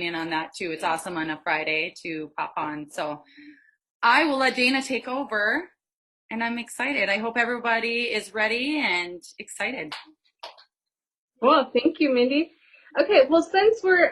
in on that too. It's awesome on a Friday to pop on. So I will let Dana take over, and I'm excited. I hope everybody is ready and excited. Well, thank you, Mindy. Okay, well, since we're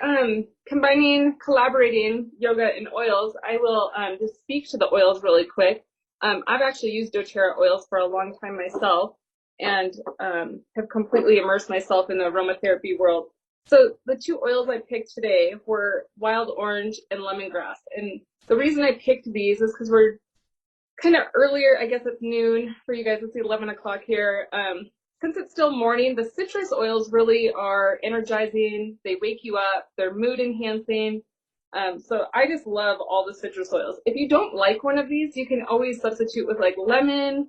collaborating yoga and oils, I will just speak to the oils really quick. I've actually used Doterra oils for a long time myself, and have completely immersed myself in the aromatherapy world. So the two oils I picked today were wild orange and lemongrass. And the reason I picked these is because we're kind of earlier, I guess it's noon for you guys. It's 11 o'clock here. Since it's still morning, the citrus oils really are energizing. They wake you up. They're mood enhancing. So I just love all the citrus oils. If you don't like one of these, you can always substitute with like lemon,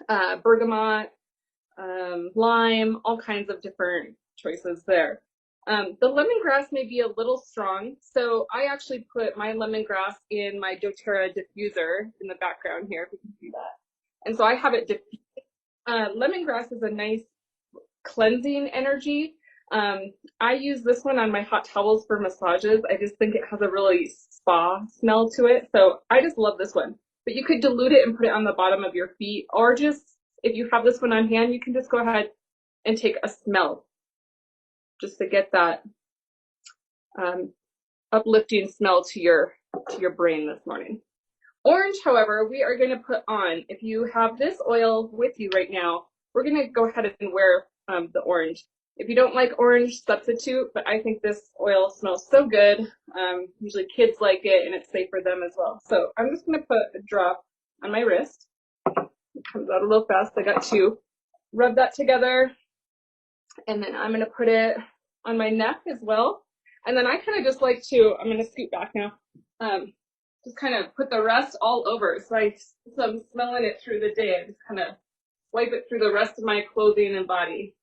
bergamot, lime, all kinds of different choices there. The lemongrass may be a little strong, so I actually put my lemongrass in my doTERRA diffuser in the background here, if you can see that. And so I have it diffused. Lemongrass is a nice cleansing energy. I use this one on my hot towels for massages. I just think it has a really spa smell to it, so I just love this one. But you could dilute it and put it on the bottom of your feet, or just, if you have this one on hand, you can just go ahead and take a smell just to get that uplifting smell to your brain this morning. Orange, however, we are going to put on. If you have this oil with you right now, we're going to go ahead and wear the orange. If you don't like orange, substitute, but I think this oil smells so good. Usually kids like it, and it's safe for them as well. So I'm just going to put a drop on my wrist. It comes out a little fast. I got two. Rub that together, and then I'm going to put it on my neck as well. And then I kind of just like to, I'm going to scoot back now, just kind of put the rest all over. So I'm smelling it through the day. I just kind of wipe it through the rest of my clothing and body.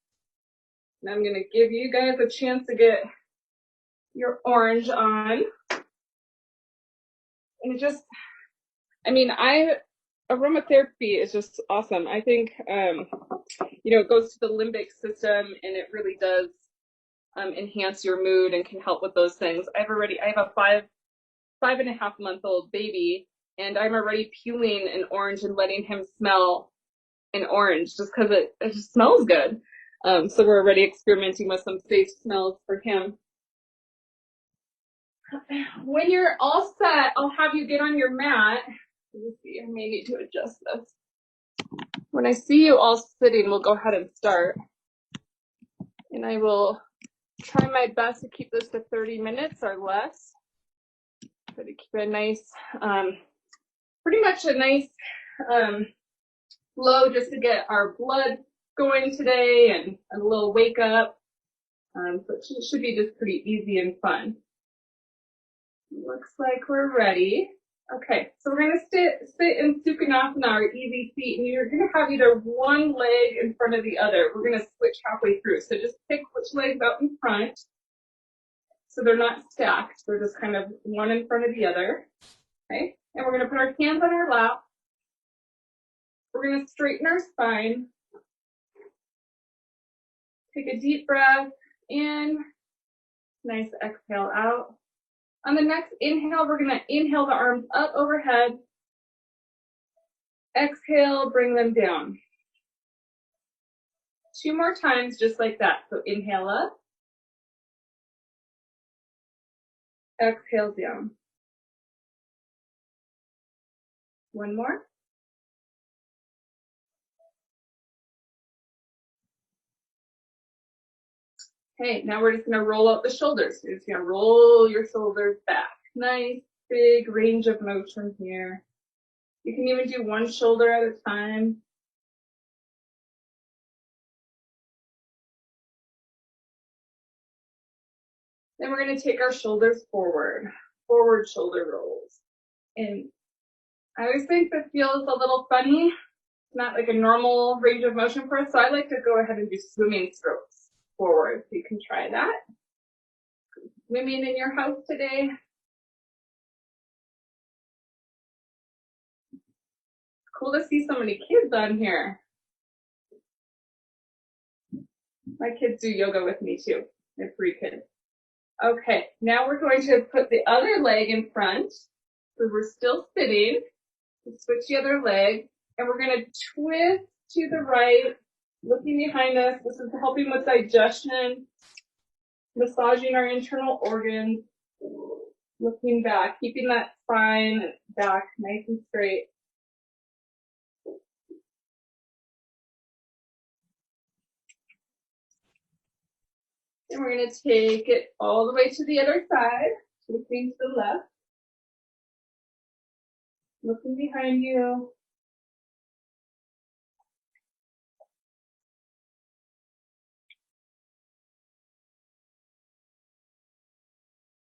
And I'm going to give you guys a chance to get your orange on. And it just, I mean, aromatherapy is just awesome. I think, it goes to the limbic system, and it really does enhance your mood and can help with those things. I have a 5.5-month-old baby, and I'm already peeling an orange and letting him smell an orange just because it just smells good. So we're already experimenting with some safe smells for him. When you're all set, I'll have you get on your mat. Let me see, I may need to adjust this. When I see you all sitting, we'll go ahead and start. And I will try my best to keep this to 30 minutes or less. Try to keep it nice, pretty much a nice flow just to get our blood going today and a little wake up. So it should be just pretty easy and fun. Looks like we're ready. Okay, so we're going to sit in Sukhanasana, our easy seat, and you're going to have either one leg in front of the other. We're going to switch halfway through. So just pick which leg's out in front. So they're not stacked. They're just kind of one in front of the other. Okay, and we're going to put our hands on our lap. We're going to straighten our spine. Take a deep breath in. Nice exhale out. On the next inhale, we're going to inhale the arms up overhead. Exhale, bring them down. 2 more times just like that. So inhale up. Exhale down. 1 more. Okay, now we're just going to roll out the shoulders. You're just going to roll your shoulders back. Nice, big range of motion here. You can even do one shoulder at a time. Then we're going to take our shoulders forward shoulder rolls. And I always think that feels a little funny. It's not like a normal range of motion for us, so I like to go ahead and do swimming strokes forward. So you can try that. Swimming in your house today. Cool to see so many kids on here. My kids do yoga with me too. I have 3 kids. Okay, now we're going to put the other leg in front. So we're still sitting. We'll switch the other leg, and we're going to twist to the right, looking behind us. This is helping with digestion, massaging our internal organs, looking back, keeping that spine back nice and straight. And we're going to take it all the way to the other side, looking to the left, looking behind you.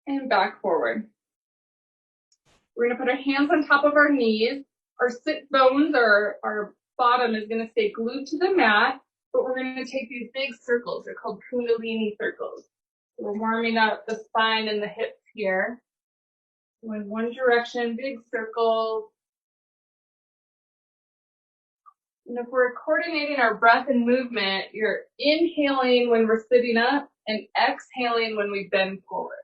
And back forward. We're going to put our hands on top of our knees. Our sit bones, or our bottom is going to stay glued to the mat, but we're going to take these big circles. They're called kundalini circles. So we're warming up the spine and the hips here. So in one direction, big circles. And if we're coordinating our breath and movement, you're inhaling when we're sitting up and exhaling when we bend forward.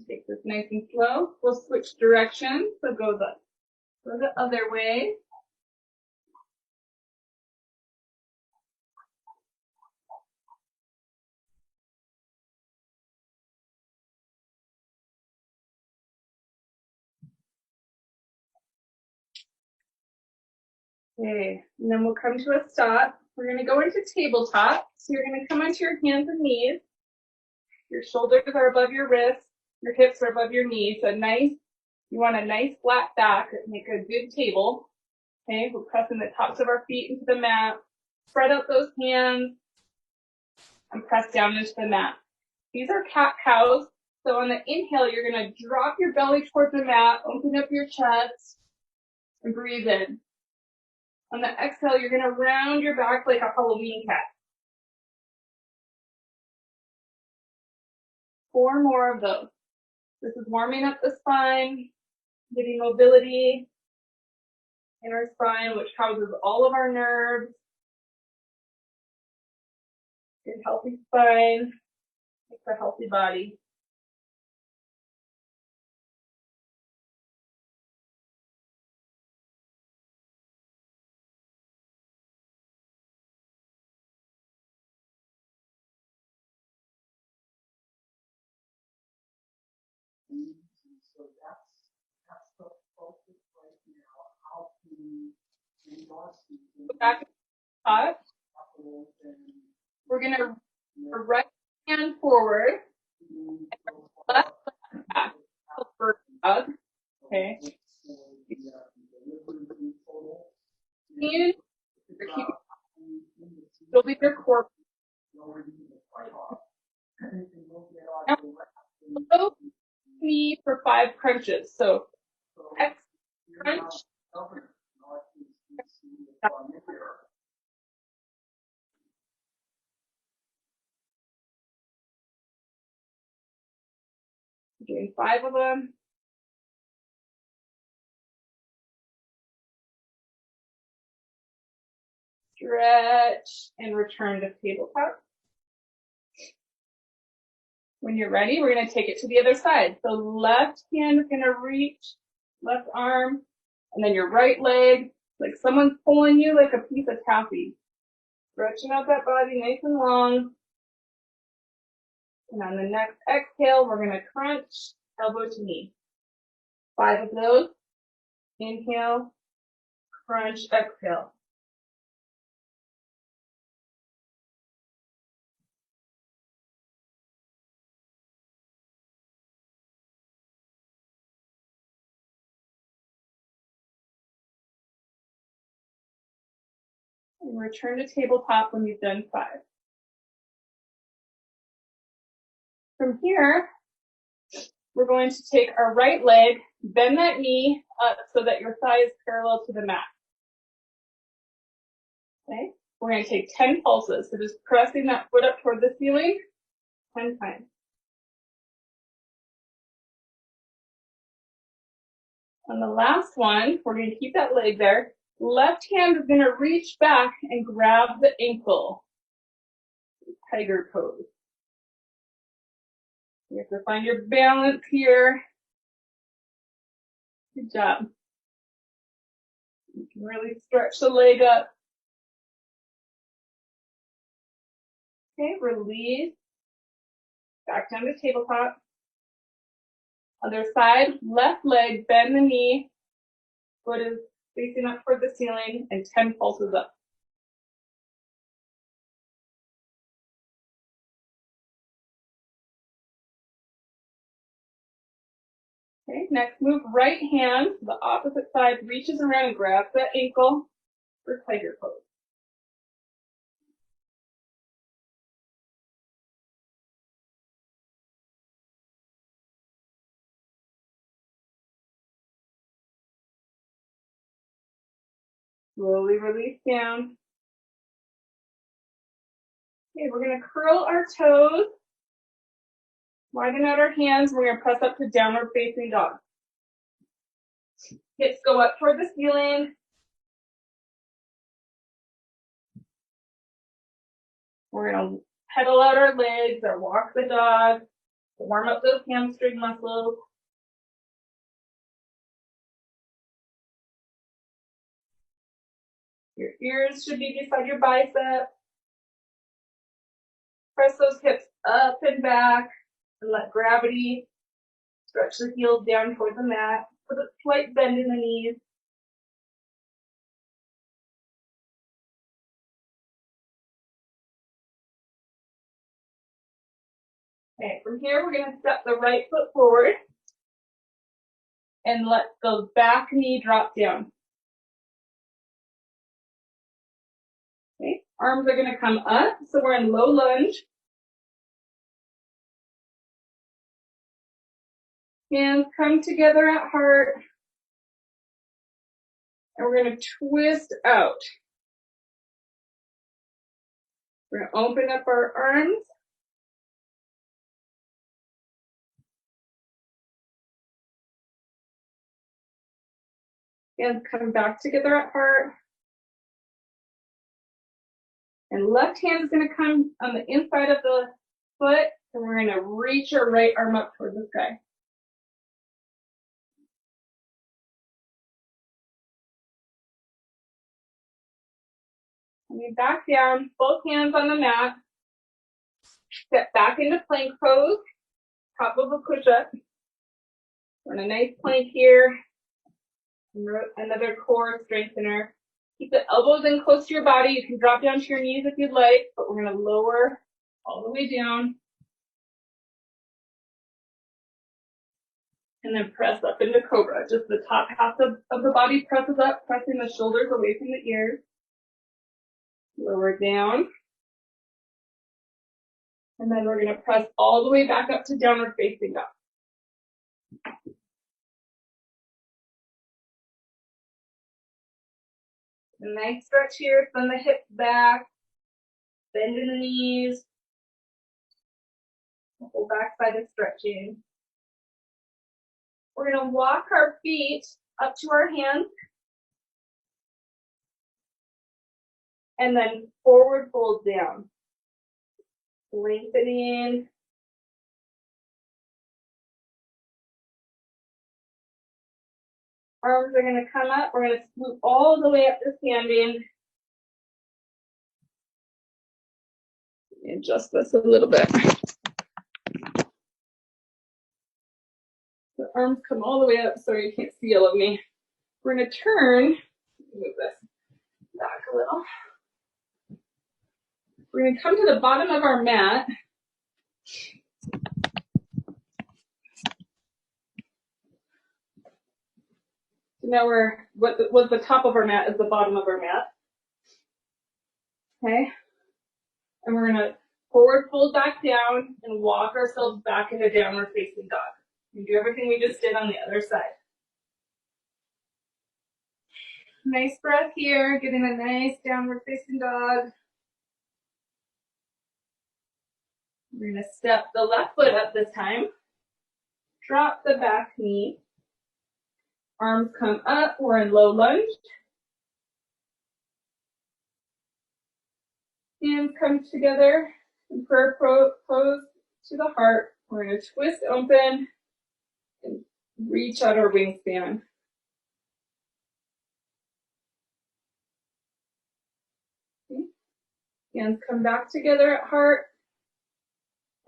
Take this nice and slow. We'll switch directions. So go the other way. Okay, and then we'll come to a stop. We're going to go into tabletop. So you're going to come onto your hands and knees. Your shoulders are above your wrists. Your hips are above your knees. So you want a nice flat back. Make a good table. Okay, we're pressing the tops of our feet into the mat. Spread out those hands and press down into the mat. These are cat-cows. So on the inhale, you're going to drop your belly towards the mat, open up your chest, and breathe in. On the exhale, you're going to round your back like a Halloween cat. 4 more of those. This is warming up the spine, getting mobility in our spine, which houses all of our nerves. Good healthy spine makes a healthy body. So that's the focus right now. How to Go back to the top. We're going to right hand forward, left back. Okay. And you're keeping building your core. Now, below knee for 5 crunches. So X crunch. Doing 5 of them. Stretch and return to tabletop. When you're ready, we're going to take it to the other side. So left hand is going to reach, left arm, and then your right leg, like someone's pulling you like a piece of taffy. Stretching out that body nice and long. And on the next exhale, we're going to crunch, elbow to knee. 5 of those. Inhale, crunch, exhale. And return to tabletop when you've done 5. From here, we're going to take our right leg, bend that knee up so that your thigh is parallel to the mat. Okay? We're going to take 10 pulses. So just pressing that foot up toward the ceiling 10 times. On the last one, we're going to keep that leg there. Left hand is going to reach back and grab the ankle. Tiger pose. You have to find your balance here. Good job. You can really stretch the leg up. Okay, release. Back down to tabletop. Other side, left leg, bend the knee. Foot is facing up toward the ceiling and 10 pulses up. Okay, next move, right hand to the opposite side, reaches around and grabs that ankle for tiger pose. Slowly release down. Okay, we're going to curl our toes, widen out our hands, we're going to press up to downward facing dog. Hips go up toward the ceiling. We're going to pedal out our legs or walk the dog, warm up those hamstring muscles. Your ears should be beside your bicep. Press those hips up and back and let gravity stretch the heels down toward the mat. Put a slight bend in the knees. Okay, from here we're going to step the right foot forward and let the back knee drop down. Okay, arms are going to come up, so we're in low lunge. Hands come together at heart. And we're going to twist out. We're going to open up our arms. Hands come back together at heart. And left hand is going to come on the inside of the foot, and we're going to reach our right arm up toward the sky. Coming back down, both hands on the mat. Step back into plank pose, top of a push-up. We're in a nice plank here. Another core strengthener. Keep the elbows in close to your body. You can drop down to your knees if you'd like, but we're going to lower all the way down. And then press up into cobra. Just the top half of the body presses up, pressing the shoulders away from the ears. Lower down. And then we're going to press all the way back up to downward facing dog. A nice stretch here, send the hips back, bend in the knees, whole back side is stretching. We're going to walk our feet up to our hands, and then forward fold down. Lengthening. Arms are going to come up. We're going to scoot all the way up to standing. Adjust this a little bit. The arms come all the way up, so you can't see all of me. We're going to turn, move this back a little. We're going to come to the bottom of our mat. Now what the top of our mat is the bottom of our mat. Okay. And we're going to forward fold back down and walk ourselves back into downward facing dog. And do everything we just did on the other side. Nice breath here, getting a nice downward facing dog. We're going to step the left foot up this time. Drop the back knee. Arms come up, we're in low lunge. Hands come together in prayer pose to the heart. We're going to twist open and reach out our wingspan. Okay. Hands come back together at heart.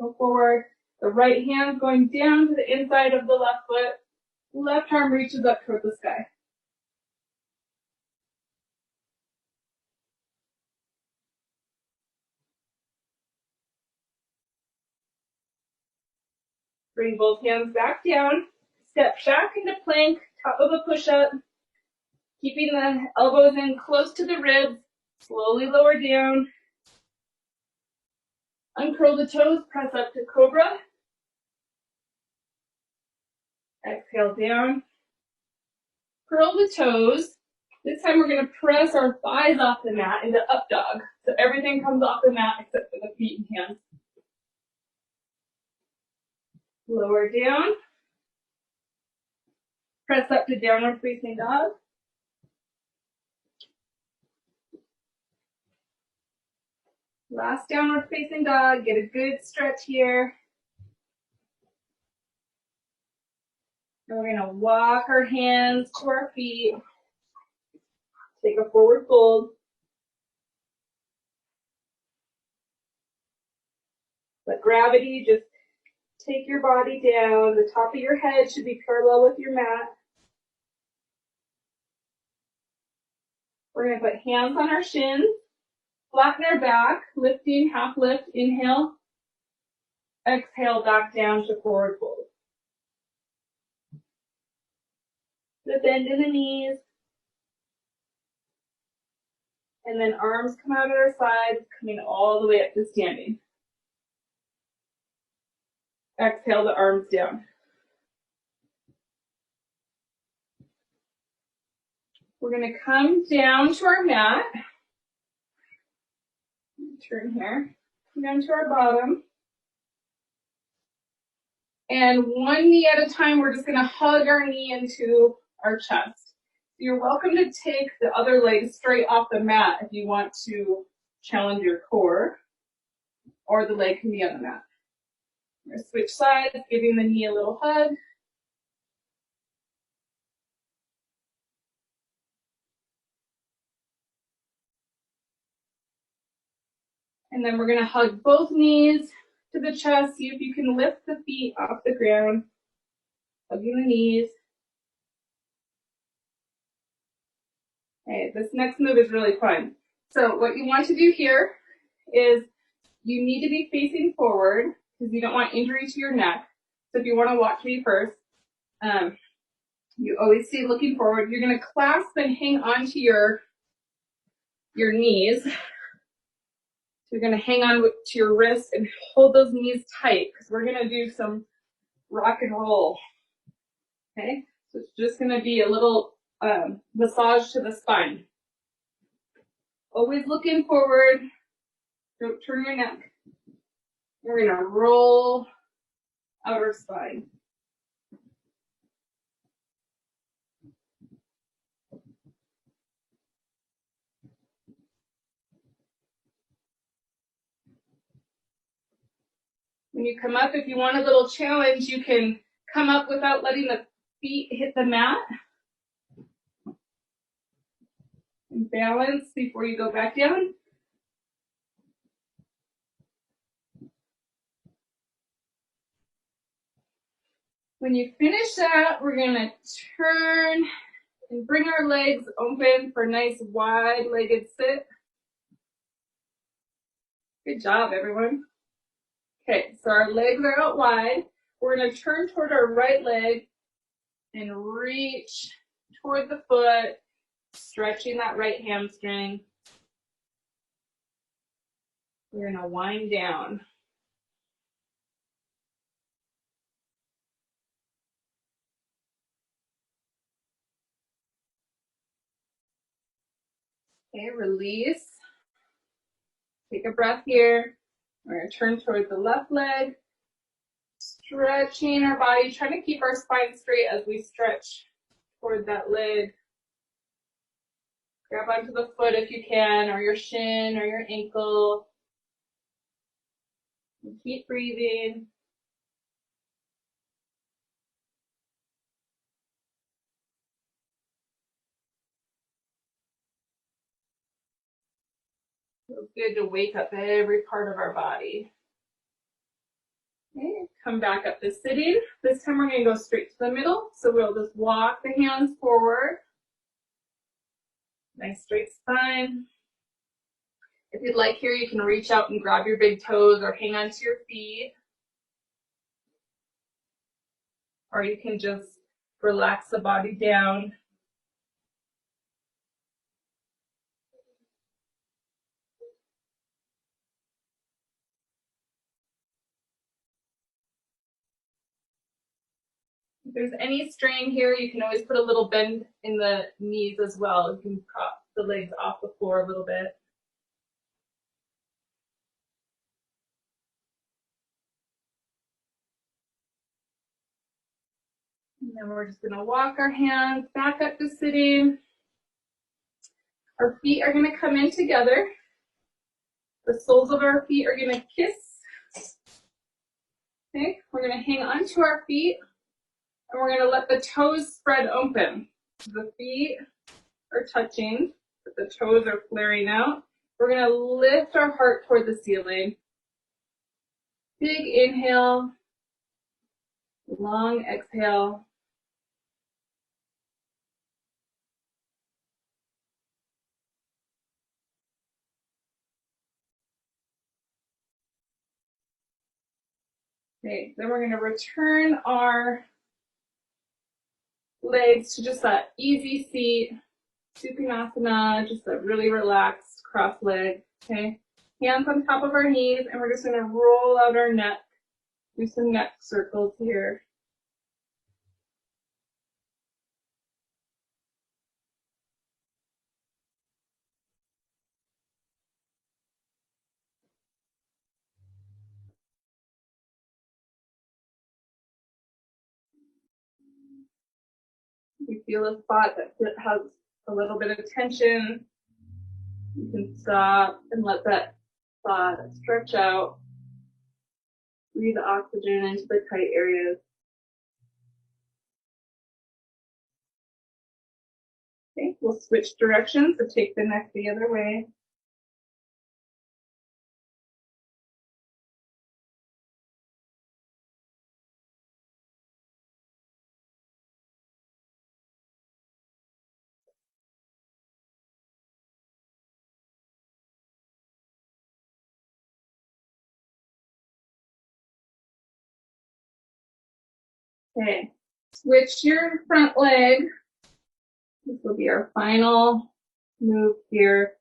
Go forward. The right hand going down to the inside of the left foot. Left arm reaches up toward the sky. Bring both hands back down. Step back into plank, top of a push-up. Keeping the elbows in close to the ribs. Slowly lower down. Uncurl the toes, press up to cobra. Exhale down. Curl the toes. This time we're going to press our thighs off the mat into up dog. So everything comes off the mat except for the feet and hands. Lower down. Press up to downward facing dog. Last downward facing dog. Get a good stretch here. And we're going to walk our hands to our feet. Take a forward fold. Let gravity just take your body down. The top of your head should be parallel with your mat. We're going to put hands on our shins, flatten our back, lifting, half lift, inhale. Exhale, back down to forward fold. The bend in the knees. And then arms come out at our sides, coming all the way up to standing. Exhale the arms down. We're going to come down to our mat. Turn here. Come down to our bottom. And one knee at a time, we're just going to hug our knee into our chest. You're welcome to take the other leg straight off the mat if you want to challenge your core, or the leg can be on the mat. We're going to switch sides, giving the knee a little hug. And then we're going to hug both knees to the chest. See if you can lift the feet off the ground, hugging the knees. Okay, this next move is really fun. So what you want to do here is you need to be facing forward because you don't want injury to your neck. So if you want to watch me first, you always stay looking forward. You're going to clasp and hang onto your knees. So you're going to hang on to your wrists and hold those knees tight because we're going to do some rock and roll. Okay, so it's just going to be a little massage to the spine. Always looking forward. Don't turn your neck. We're going to roll out our spine. When you come up, if you want a little challenge, you can come up without letting the feet hit the mat. And balance before you go back down. When you finish that, we're going to turn and bring our legs open for a nice wide-legged sit. Good job, everyone. Okay, so our legs are out wide. We're going to turn toward our right leg and reach toward the foot, stretching that right hamstring. We're going to wind down. Okay, release. Take a breath here. We're going to turn toward the left leg, stretching our body, trying to keep our spine straight as we stretch toward that leg. Grab onto the foot if you can, or your shin, or your ankle. And keep breathing. Feels good to wake up every part of our body. Okay, come back up to sitting. This time we're going to go straight to the middle. So we'll just walk the hands forward. Nice straight spine. If you'd like here, you can reach out and grab your big toes or hang onto your feet. Or you can just relax the body down. If there's any strain here, you can always put a little bend in the knees as well. You can prop the legs off the floor a little bit. And then we're just going to walk our hands back up to sitting. Our feet are going to come in together. The soles of our feet are going to kiss. Okay, we're going to hang onto our feet, and we're going to let the toes spread open. The feet are touching, but the toes are flaring out. We're going to lift our heart toward the ceiling. Big inhale, long exhale. Okay, then we're going to return our legs to just that easy seat, Supinasana, just a really relaxed cross leg. Okay, hands on top of our knees, and we're just going to roll out our neck. Do some neck circles here. If you feel a spot that has a little bit of tension, you can stop and let that spot stretch out. Breathe oxygen into the tight areas. Okay, we'll switch directions, so take the neck the other way. Okay, switch your front leg. This will be our final move here.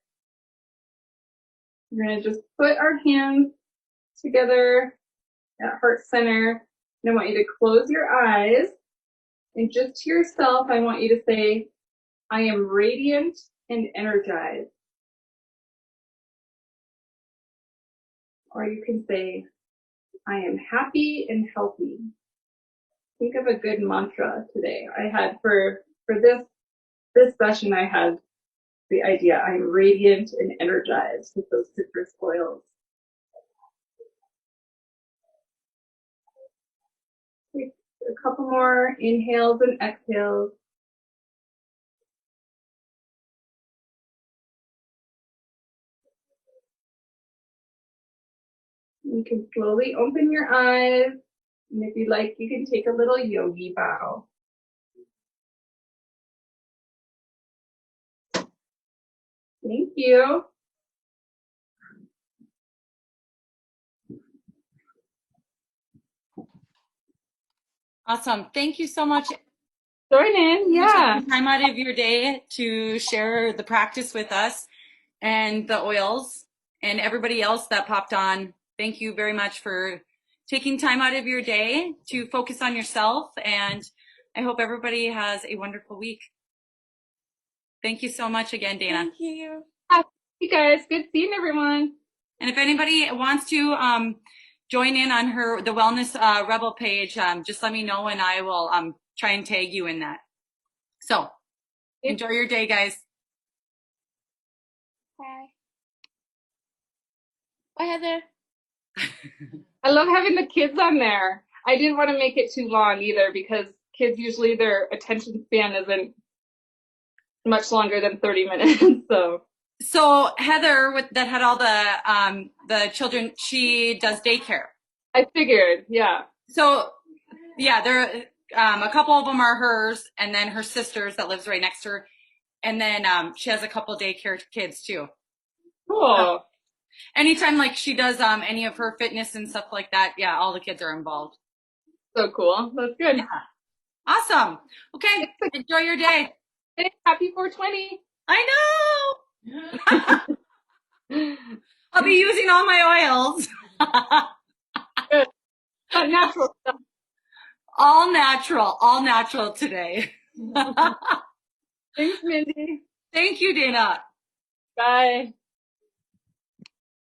We're going to just put our hands together at heart center. And I want you to close your eyes. And just to yourself, I want you to say, I am radiant and energized. Or you can say, I am happy and healthy. Think of a good mantra today. I had for this session, I had the idea, I'm radiant and energized with those citrus oils. Take a couple more inhales and exhales. You can slowly open your eyes, and if you'd like, you can take a little yogi bow. Thank you. Awesome. Thank you so much. Join in, yeah. Taking time out of your day to share the practice with us and the oils and everybody else that popped on. Thank you very much for taking time out of your day to focus on yourself. And I hope everybody has a wonderful week. Thank you so much again, Dana. Thank you. You guys, good seeing everyone. And if anybody wants to join in on the Wellness Rebel page, just let me know and I will try and tag you in that. So enjoy your day, guys. Bye. Bye, Heather. I love having the kids on there. I didn't want to make it too long either because kids usually their attention span isn't much longer than 30 minutes. So Heather, that had all the children, she does daycare. I figured, yeah. So yeah, there a couple of them are hers, and then her sister's that lives right next to her, and then she has a couple daycare kids too. Cool. Anytime like she does any of her fitness and stuff like that, yeah, all the kids are involved. So cool. That's good. Yeah. Awesome. Okay, enjoy your day. Happy 420. I know. I'll be using all my oils. Good. Natural stuff. All natural today. Thanks, Mindy. Thank you, Dana. Bye.